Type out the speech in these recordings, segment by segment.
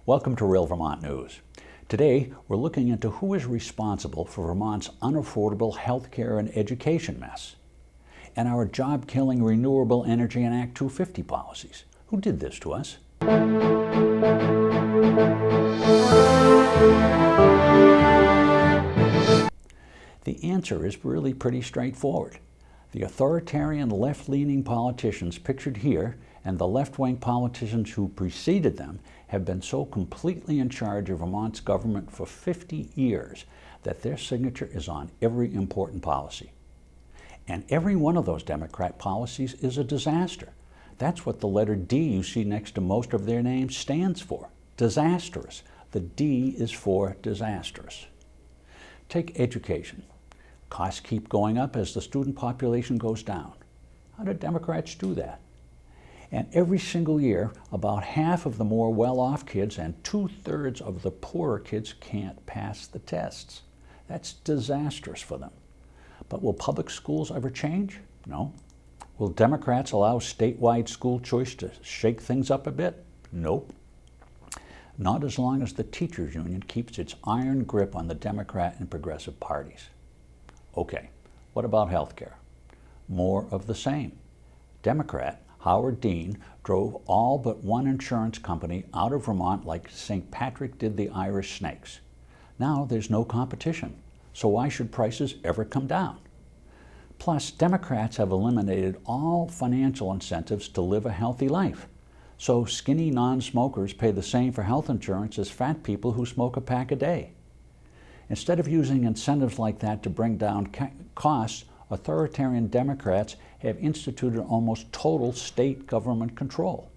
Welcome to Real Vermont News. Today, we're looking into who is responsible for Vermont's unaffordable healthcare and education mess, and our job-killing renewable energy and Act 250 policies. Who did this to us? The answer is really pretty straightforward. The authoritarian left-leaning politicians pictured here and the left-wing politicians who preceded them have been so completely in charge of Vermont's government for 50 years that their signature is on every important policy. And every one of those Democrat policies is a disaster. That's what the letter D you see next to most of their names stands for, disastrous. The D is for disastrous. Take education. Costs keep going up as the student population goes down. How do Democrats do that? And every single year, about half of the more well-off kids and 2/3 of the poorer kids can't pass the tests. That's disastrous for them. But will public schools ever change? No. Will Democrats allow statewide school choice to shake things up a bit? Nope. Not as long as the teachers union keeps its iron grip on the Democrat and progressive parties. Okay, what about health care? More of the same. Democrat Howard Dean drove all but one insurance company out of Vermont like St. Patrick did the Irish snakes. Now there's no competition, so why should prices ever come down? Plus, Democrats have eliminated all financial incentives to live a healthy life. So skinny non-smokers pay the same for health insurance as fat people who smoke a pack a day. Instead of using incentives like that to bring down costs, authoritarian Democrats have instituted almost total state government control.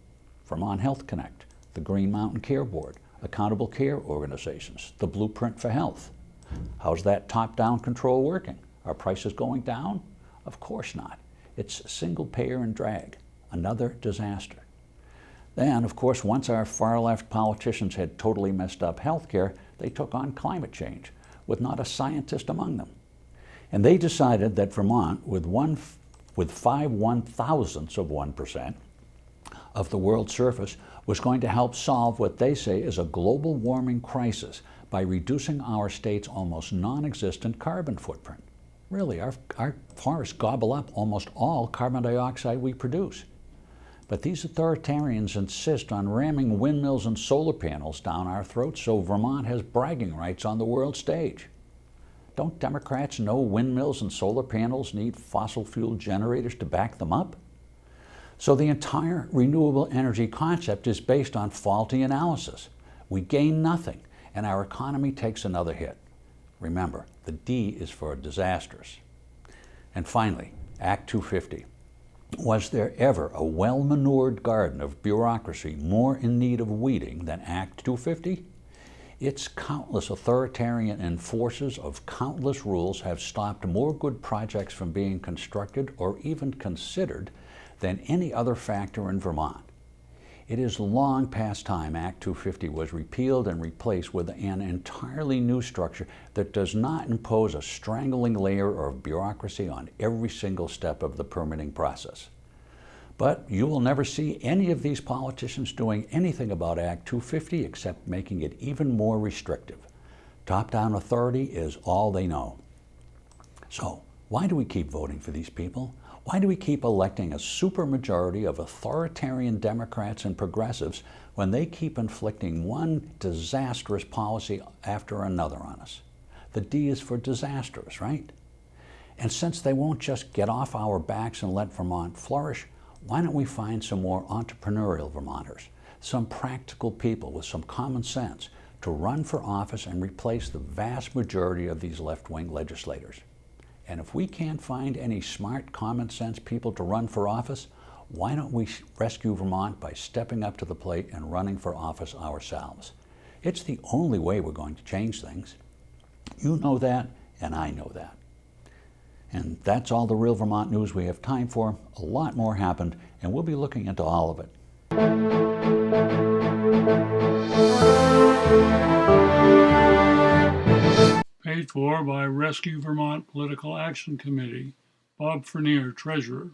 Vermont Health Connect, the Green Mountain Care Board, accountable care organizations, the Blueprint for Health. How's that top-down control working? Are prices going down? Of course not. It's single payer and drag, another disaster. Then, of course, once our far-left politicians had totally messed up healthcare, they took on climate change, with not a scientist among them. And they decided that Vermont, with 5 1/1000ths of 1% of the world's surface, was going to help solve what they say is a global warming crisis by reducing our state's almost non-existent carbon footprint. Really, our forests gobble up almost all carbon dioxide we produce. But these authoritarians insist on ramming windmills and solar panels down our throats so Vermont has bragging rights on the world stage. Don't Democrats know windmills and solar panels need fossil fuel generators to back them up? So the entire renewable energy concept is based on faulty analysis. We gain nothing, and our economy takes another hit. Remember, the D is for disastrous. And finally, Act 250. Was there ever a well-manured garden of bureaucracy more in need of weeding than Act 250? Its countless authoritarian enforcers of countless rules have stopped more good projects from being constructed or even considered than any other factor in Vermont. It is long past time Act 250 was repealed and replaced with an entirely new structure that does not impose a strangling layer of bureaucracy on every single step of the permitting process. But you will never see any of these politicians doing anything about Act 250 except making it even more restrictive. Top-down authority is all they know. So, why do we keep voting for these people? Why do we keep electing a supermajority of authoritarian Democrats and progressives when they keep inflicting one disastrous policy after another on us? The D is for disastrous, right? And since they won't just get off our backs and let Vermont flourish, why don't we find some more entrepreneurial Vermonters, some practical people with some common sense to run for office and replace the vast majority of these left-wing legislators? And if we can't find any smart, common sense people to run for office, why don't we rescue Vermont by stepping up to the plate and running for office ourselves? It's the only way we're going to change things. You know that, and I know that. And that's all the Real Vermont News we have time for. A lot more happened, and we'll be looking into all of it. Paid for by Rescue Vermont Political Action Committee. Bob Fernier, Treasurer.